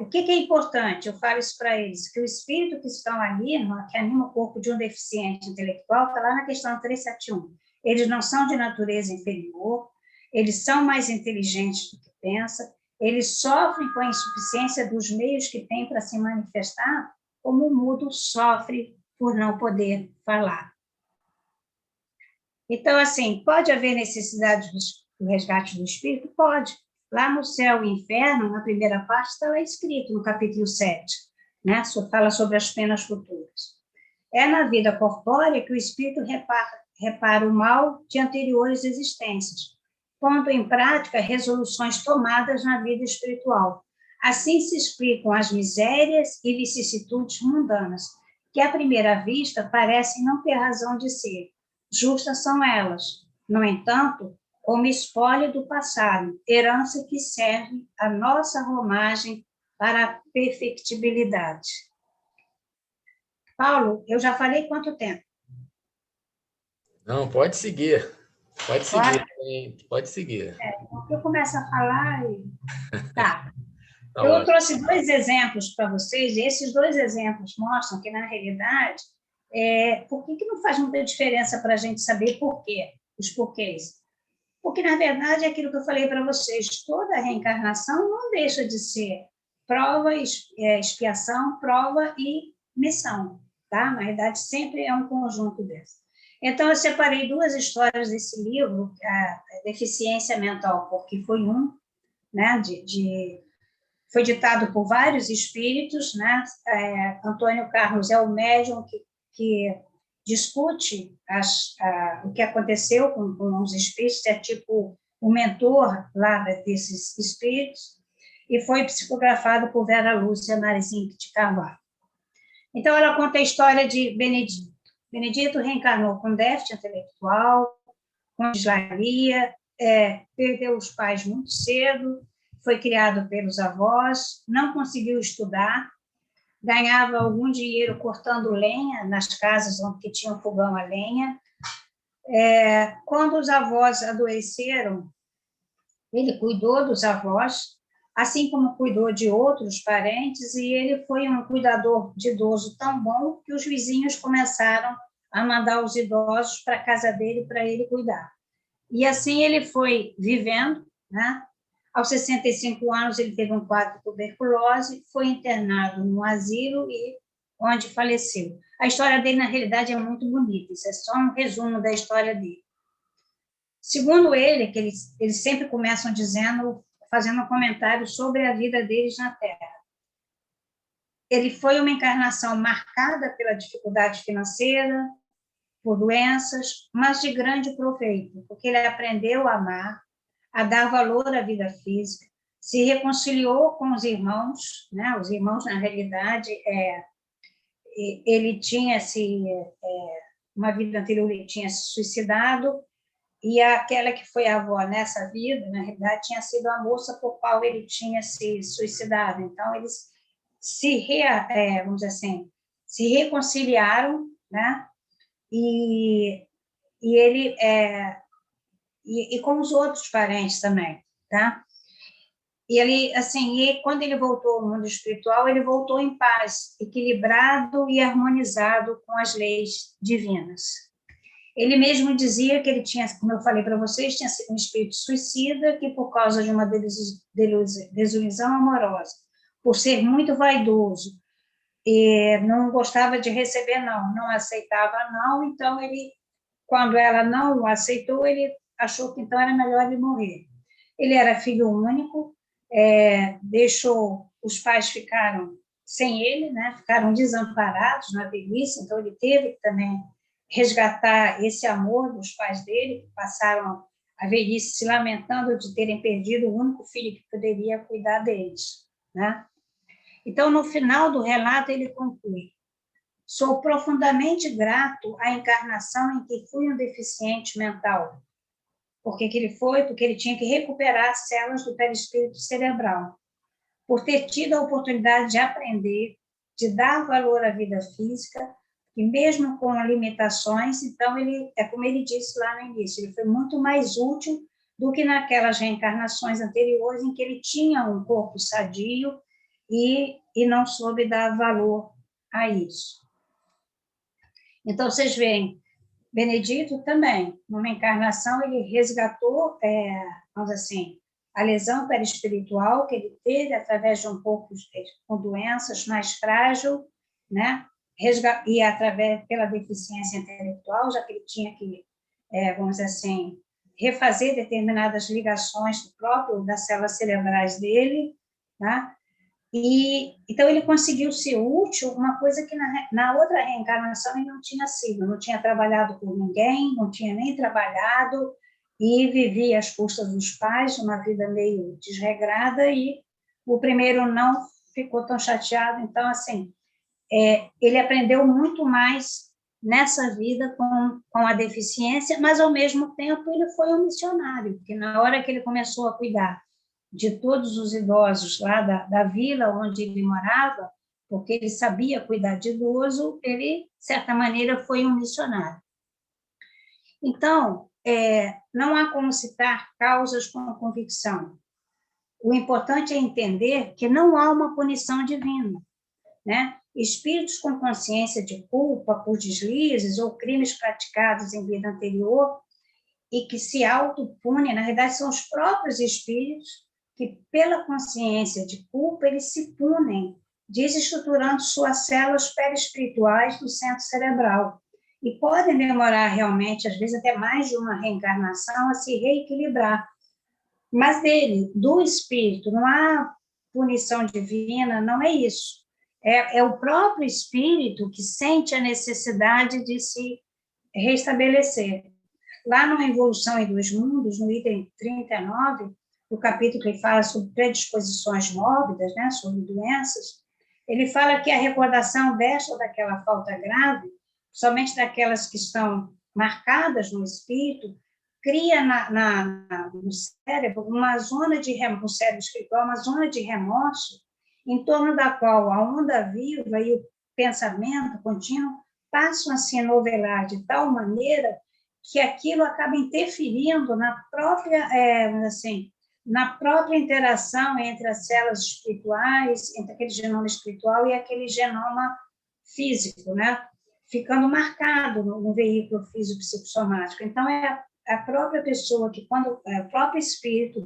B: o que é importante? Eu falo isso para eles, que o espírito que estão ali, que anima o corpo de um deficiente intelectual, está lá na questão 371. Eles não são de natureza inferior, eles são mais inteligentes do que pensam, eles sofrem com a insuficiência dos meios que têm para se manifestar, como o mudo sofre por não poder falar. Então, assim, pode haver necessidade do resgate do espírito? Pode. Lá no Céu e Inferno, na primeira parte, está lá escrito, no capítulo 7, né? Fala sobre as penas futuras. É na vida corpórea que o espírito repara o mal de anteriores existências, pondo em prática resoluções tomadas na vida espiritual. Assim se explicam as misérias e vicissitudes mundanas, que à primeira vista parecem não ter razão de ser. Justas são elas, no entanto, como espólio do passado, herança que serve à nossa romagem para a perfectibilidade. Paulo, eu já falei quanto tempo?
A: Não, pode seguir. Pode seguir. Pode seguir.
B: Eu começo a falar e... Tá.
A: Tá
B: Eu
A: ótimo.
B: trouxe 2 exemplos para vocês, e esses 2 exemplos mostram que, na realidade, por que não faz muita diferença para a gente saber por quê, os porquês? Porque, na verdade, é aquilo que eu falei para vocês, toda reencarnação não deixa de ser prova, expiação, prova e missão, tá? Na verdade, sempre é um conjunto desses. Então, eu separei 2 histórias desse livro, a Deficiência Mental, porque foi né, foi ditado por vários espíritos, né? Antônio Carlos é o médium que discute o que aconteceu com os espíritos, é tipo o mentor lá desses espíritos. e foi psicografado por Vera Lúcia Marizinski de Carvalho. Então, ela conta a história de Benedito. Benedito reencarnou com déficit intelectual, com dislalia, perdeu os pais muito cedo, foi criado pelos avós, não conseguiu estudar, ganhava algum dinheiro cortando lenha nas casas onde tinha fogão a lenha. Quando os avós adoeceram, ele cuidou dos avós, assim como cuidou de outros parentes, e ele foi um cuidador de idoso tão bom que os vizinhos começaram a mandar os idosos para a casa dele para ele cuidar. E assim ele foi vivendo, né? Aos 65 anos, ele teve um quadro de tuberculose, foi internado num asilo e onde faleceu. A história dele, na realidade, é muito bonita, isso é só um resumo da história dele. Segundo ele, que eles sempre começam fazendo um comentário sobre a vida deles na Terra. Ele foi uma encarnação marcada pela dificuldade financeira, por doenças, mas de grande proveito, porque ele aprendeu a amar, a dar valor à vida física, se reconciliou com os irmãos, né? Os irmãos, na realidade, ele tinha uma vida anterior, ele tinha se suicidado, e aquela que foi a avó nessa vida, na realidade, tinha sido a moça por qual ele tinha se suicidado. Então, eles vamos dizer assim, se reconciliaram, né? E ele e com os outros parentes também, tá? E ele, assim, quando ele voltou ao mundo espiritual, ele voltou em paz, equilibrado e harmonizado com as leis divinas. Ele mesmo dizia que ele tinha, como eu falei para vocês, tinha sido um espírito suicida que, por causa de uma desilusão amorosa, por ser muito vaidoso, e não gostava de receber não aceitava não, então ele, quando ela não o aceitou, ele achou que então era melhor ele morrer. Ele era filho único, os pais ficaram sem ele, né? Ficaram desamparados na velhice, então ele teve que também resgatar esse amor dos pais dele, que passaram a velhice se lamentando de terem perdido o único filho que poderia cuidar deles, né? Então, no final do relato, ele conclui: sou profundamente grato à encarnação em que fui um deficiente mental. Por que ele foi? Porque ele tinha que recuperar as células do perispírito cerebral. Por ter tido a oportunidade de aprender, de dar valor à vida física, e mesmo com limitações, então ele, como ele disse lá no início, ele foi muito mais útil do que naquelas reencarnações anteriores em que ele tinha um corpo sadio e não soube dar valor a isso. Então, vocês veem, Benedito também, numa encarnação, ele resgatou, vamos assim, a lesão perispiritual que ele teve através de um corpo com doenças mais frágil, né? E pela deficiência intelectual, já que ele tinha que, vamos dizer assim, refazer determinadas ligações das células cerebrais dele, tá? E então ele conseguiu ser útil, uma coisa que na outra reencarnação ele não tinha sido, não tinha trabalhado por ninguém, não tinha nem trabalhado e vivia às custas dos pais, uma vida meio desregrada, e o primeiro não ficou tão chateado. Então, assim, ele aprendeu muito mais nessa vida com a deficiência, mas, ao mesmo tempo, ele foi um missionário, porque na hora que ele começou a cuidar de todos os idosos lá da vila onde ele morava, porque ele sabia cuidar de idoso, ele, de certa maneira, foi um missionário. Então, não há como citar causas com convicção. O importante é entender que não há uma punição divina, né? Espíritos com consciência de culpa por deslizes ou crimes praticados em vida anterior e que se autopunem, na verdade, são os próprios espíritos que, pela consciência de culpa, eles se punem, desestruturando suas células perispirituais do centro cerebral. E podem demorar realmente, às vezes, até mais de uma reencarnação a se reequilibrar. Mas do espírito, não há punição divina, não é isso. É o próprio espírito que sente a necessidade de se restabelecer. Lá no Evolução em Dois Mundos, no item 39, do capítulo que ele fala sobre predisposições mórbidas, né, sobre doenças, ele fala que a recordação desta ou daquela falta grave, somente daquelas que estão marcadas no espírito, cria no cérebro uma zona no cérebro espiritual, uma zona de remorso, em torno da qual a onda viva e o pensamento contínuo passam a se novelar de tal maneira que aquilo acaba interferindo na própria, na própria interação entre as células espirituais, entre aquele genoma espiritual e aquele genoma físico, né? Ficando marcado no veículo físico-psicossomático. Então, é a própria pessoa que, o próprio espírito,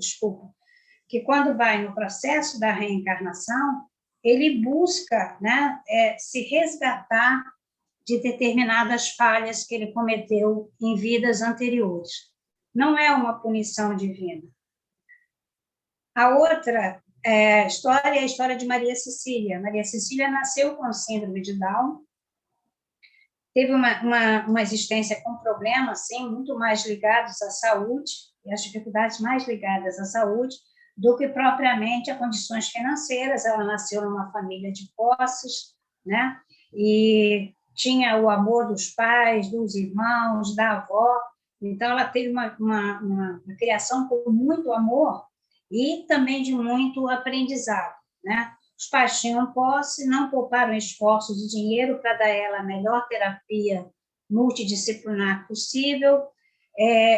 B: que quando vai no processo da reencarnação, ele busca, né, se resgatar de determinadas falhas que ele cometeu em vidas anteriores. Não é uma punição divina. A outra história é a história de Maria Cecília. Maria Cecília nasceu com síndrome de Down, teve uma existência com problemas, sim, muito mais ligados à saúde, e as dificuldades mais ligadas à saúde, do que propriamente a condições financeiras. Ela nasceu numa família de posses, né? E tinha o amor dos pais, dos irmãos, da avó. Então, ela teve uma criação com muito amor e também de muito aprendizado, né? Os pais tinham posse, não pouparam esforços e dinheiro para dar a ela a melhor terapia multidisciplinar possível.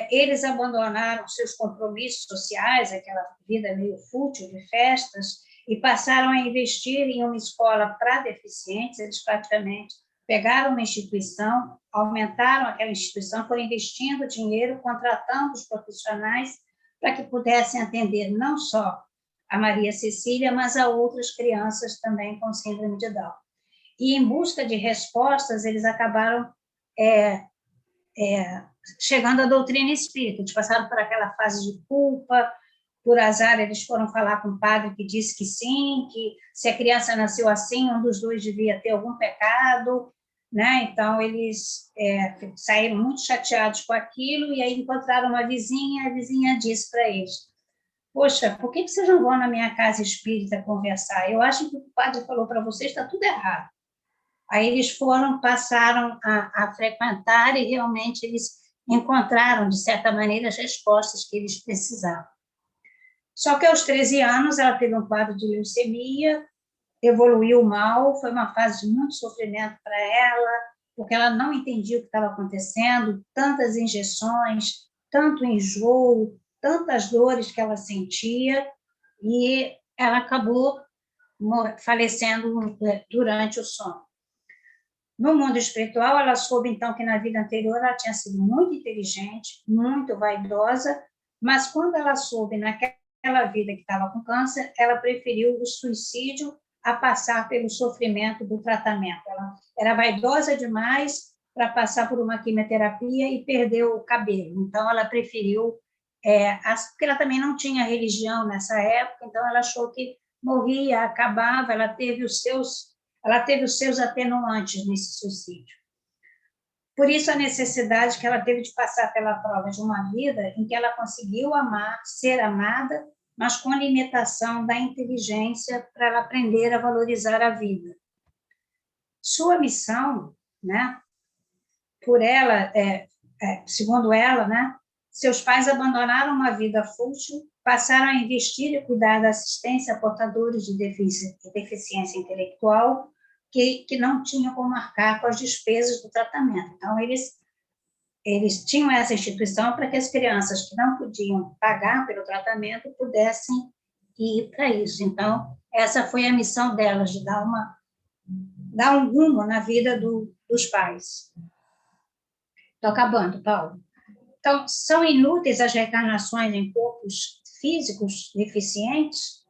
B: Eles abandonaram seus compromissos sociais, aquela vida meio fútil de festas, e passaram a investir em uma escola para deficientes. Eles praticamente pegaram uma instituição, aumentaram aquela instituição, foram investindo dinheiro, contratando os profissionais para que pudessem atender não só a Maria Cecília, mas a outras crianças também com síndrome de Down. E, em busca de respostas, eles acabaram chegando à doutrina espírita. Eles passaram por aquela fase de culpa, por azar, eles foram falar com o padre que disse que sim, que se a criança nasceu assim, um dos dois devia ter algum pecado, né? Então, eles saíram muito chateados com aquilo, e aí encontraram uma vizinha, e a vizinha disse para eles: poxa, por que vocês não vão na minha casa espírita conversar? Eu acho que o que o padre falou para vocês está tudo errado. Aí eles passaram a frequentar, e realmente eles encontraram, de certa maneira, as respostas que eles precisavam. Só que aos 13 anos ela teve um quadro de leucemia, evoluiu mal, foi uma fase de muito sofrimento para ela, porque ela não entendia o que estava acontecendo, tantas injeções, tanto enjoo, tantas dores que ela sentia, e ela acabou falecendo durante o sono. No mundo espiritual, ela soube, então, que na vida anterior ela tinha sido muito inteligente, muito vaidosa, mas quando ela soube, naquela vida que estava com câncer, ela preferiu o suicídio a passar pelo sofrimento do tratamento. Ela era vaidosa demais para passar por uma quimioterapia e perdeu o cabelo. Então, ela preferiu, porque ela também não tinha religião nessa época, então ela achou que morria, acabava, ela teve os seus atenuantes nesse suicídio. Por isso, a necessidade que ela teve de passar pela prova de uma vida em que ela conseguiu amar, ser amada, mas com limitação da inteligência para ela aprender a valorizar a vida. Sua missão, né, por ela, segundo ela, né, seus pais abandonaram uma vida fútil, passaram a investir e cuidar da assistência a portadores de deficiência intelectual que não tinham como marcar com as despesas do tratamento. Então, eles tinham essa instituição para que as crianças que não podiam pagar pelo tratamento pudessem ir para isso. Então, essa foi a missão delas, de dar um rumo na vida dos pais. Estou acabando, Paulo. Então, são inúteis as reencarnações em corpos físicos deficientes?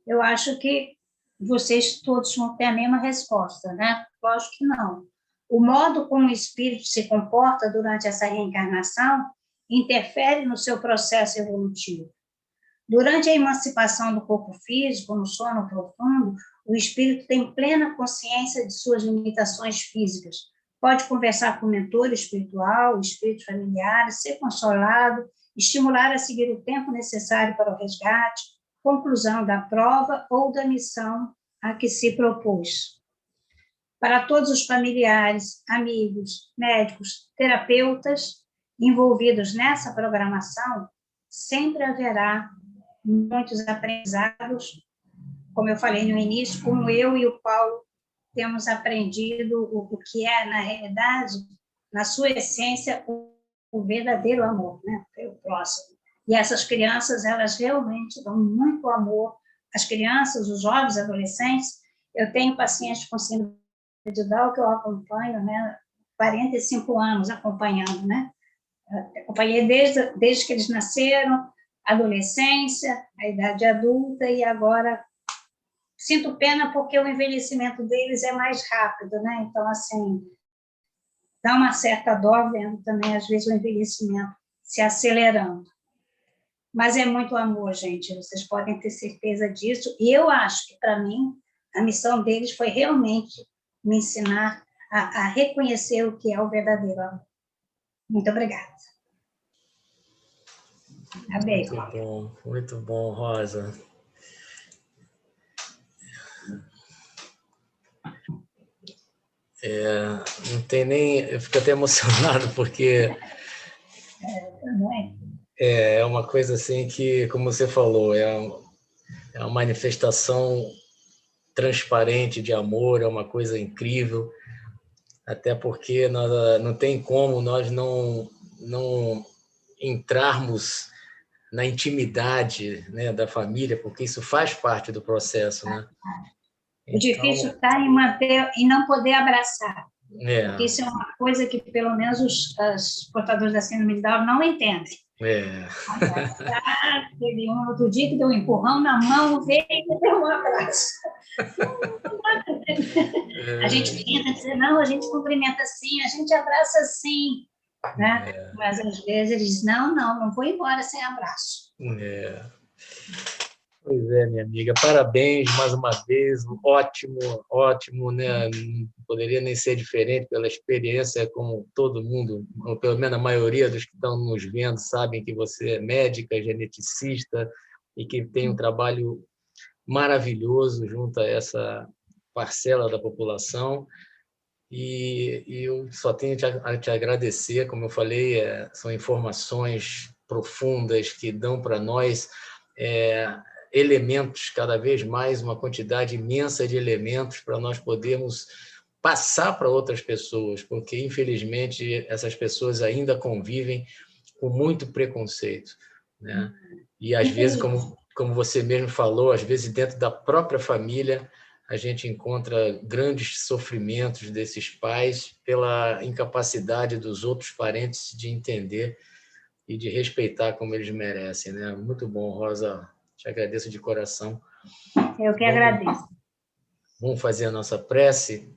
B: Eu acho que vocês todos vão ter a mesma resposta, né? Lógico que não. O modo como o espírito se comporta durante essa reencarnação interfere no seu processo evolutivo. Durante a emancipação do corpo físico, no sono profundo, o espírito tem plena consciência de suas limitações físicas. Pode conversar com o mentor espiritual, espíritos familiares, ser consolado estimular a seguir o tempo necessário para o resgate, conclusão da prova ou da missão a que se propôs. Para todos os familiares, amigos, médicos, terapeutas envolvidos nessa programação, sempre haverá muitos aprendizados, como eu falei no início, como eu e o Paulo temos aprendido o que é, na realidade, na sua essência, o verdadeiro amor, né, pelo próximo. E essas crianças, elas realmente dão muito amor. As crianças, os jovens, adolescentes, eu tenho pacientes com síndrome de Down que eu acompanho, né, 45 anos acompanhando, né? Acompanhei desde que eles nasceram, adolescência, a idade adulta, e agora sinto pena porque o envelhecimento deles é mais rápido, né? Então, assim, dá uma certa dó vendo também, às vezes, o envelhecimento se acelerando. Mas é muito amor, gente, vocês podem ter certeza disso. E eu acho que, para mim, a missão deles foi realmente me ensinar a reconhecer o que é o verdadeiro amor. Muito obrigada.
A: Muito bom, Rosa. Não tem nem... Eu fico até emocionado, porque é uma coisa assim que, como você falou, é uma manifestação transparente de amor, é uma coisa incrível, até porque não tem como nós não entrarmos na intimidade, né, da família, porque isso faz parte do processo, né?
B: O difícil está em manter e não poder abraçar. Porque isso é uma coisa que, pelo menos, os portadores da síndrome de Down não entendem. Abraçar, teve um outro dia que deu um empurrão na mão, veio e deu um abraço. A gente tenta dizer, não, a gente cumprimenta assim, a gente abraça assim, né? Mas, às vezes, eles dizem, não vou embora sem abraço.
A: Pois é, minha amiga, parabéns mais uma vez, ótimo, né? Não poderia nem ser diferente pela experiência, como todo mundo, ou pelo menos a maioria dos que estão nos vendo sabem que você é médica, geneticista e que tem um trabalho maravilhoso junto a essa parcela da população. E eu só tenho a te agradecer, como eu falei, são informações profundas que dão para nós elementos, cada vez mais, uma quantidade imensa de elementos para nós podermos passar para outras pessoas, porque, infelizmente, essas pessoas ainda convivem com muito preconceito, né? E, às vezes, como você mesmo falou, às vezes, dentro da própria família, a gente encontra grandes sofrimentos desses pais pela incapacidade dos outros parentes de entender e de respeitar como eles merecem, né? Muito bom, Rosa. Te agradeço de coração.
B: Eu que agradeço.
A: Vamos fazer a nossa prece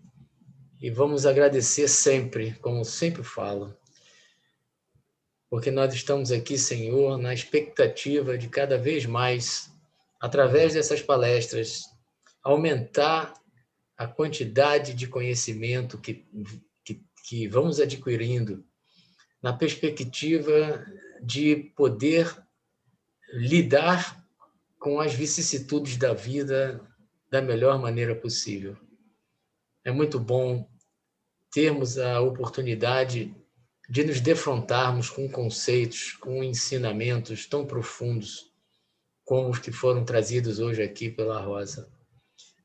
A: e vamos agradecer sempre, como sempre falo, porque nós estamos aqui, Senhor, na expectativa de cada vez mais, através dessas palestras, aumentar a quantidade de conhecimento que vamos adquirindo na perspectiva de poder lidar com as vicissitudes da vida da melhor maneira possível. É muito bom termos a oportunidade de nos defrontarmos com conceitos, com ensinamentos tão profundos como os que foram trazidos hoje aqui pela Rosa.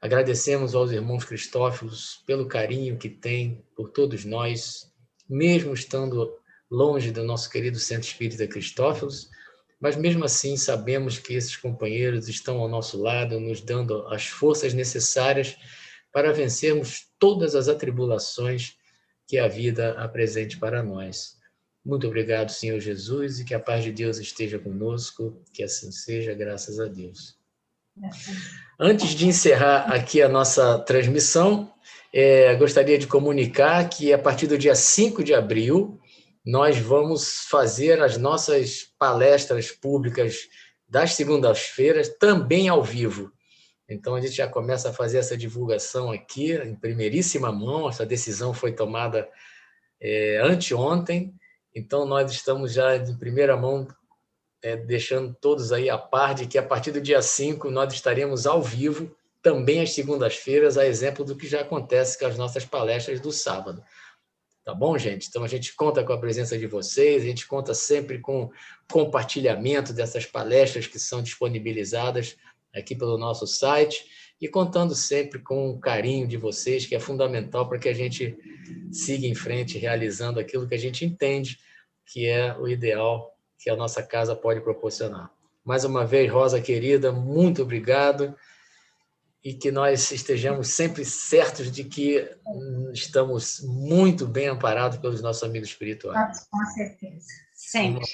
A: Agradecemos aos irmãos Cristófilos pelo carinho que têm por todos nós, mesmo estando longe do nosso querido Centro Espírita Cristófilos, mas mesmo assim sabemos que esses companheiros estão ao nosso lado, nos dando as forças necessárias para vencermos todas as atribulações que a vida apresente para nós. Muito obrigado, Senhor Jesus, e que a paz de Deus esteja conosco, que assim seja, graças a Deus. Antes de encerrar aqui a nossa transmissão, gostaria de comunicar que a partir do dia 5 de abril, nós vamos fazer as nossas palestras públicas das segundas-feiras também ao vivo. Então, a gente já começa a fazer essa divulgação aqui em primeiríssima mão. Essa decisão foi tomada anteontem, então nós estamos já de primeira mão deixando todos aí a par de que a partir do dia 5 nós estaremos ao vivo, também às segundas-feiras, a exemplo do que já acontece com as nossas palestras do sábado. Tá bom, gente? Então, a gente conta com a presença de vocês, a gente conta sempre com compartilhamento dessas palestras que são disponibilizadas aqui pelo nosso site e contando sempre com o carinho de vocês, que é fundamental para que a gente siga em frente realizando aquilo que a gente entende que é o ideal que a nossa casa pode proporcionar. Mais uma vez, Rosa querida, muito obrigado. E que nós estejamos sempre certos de que estamos muito bem amparados pelos nossos amigos espirituais.
B: Com certeza, sempre.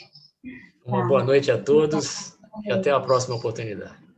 A: Uma boa noite a todos e até a próxima oportunidade.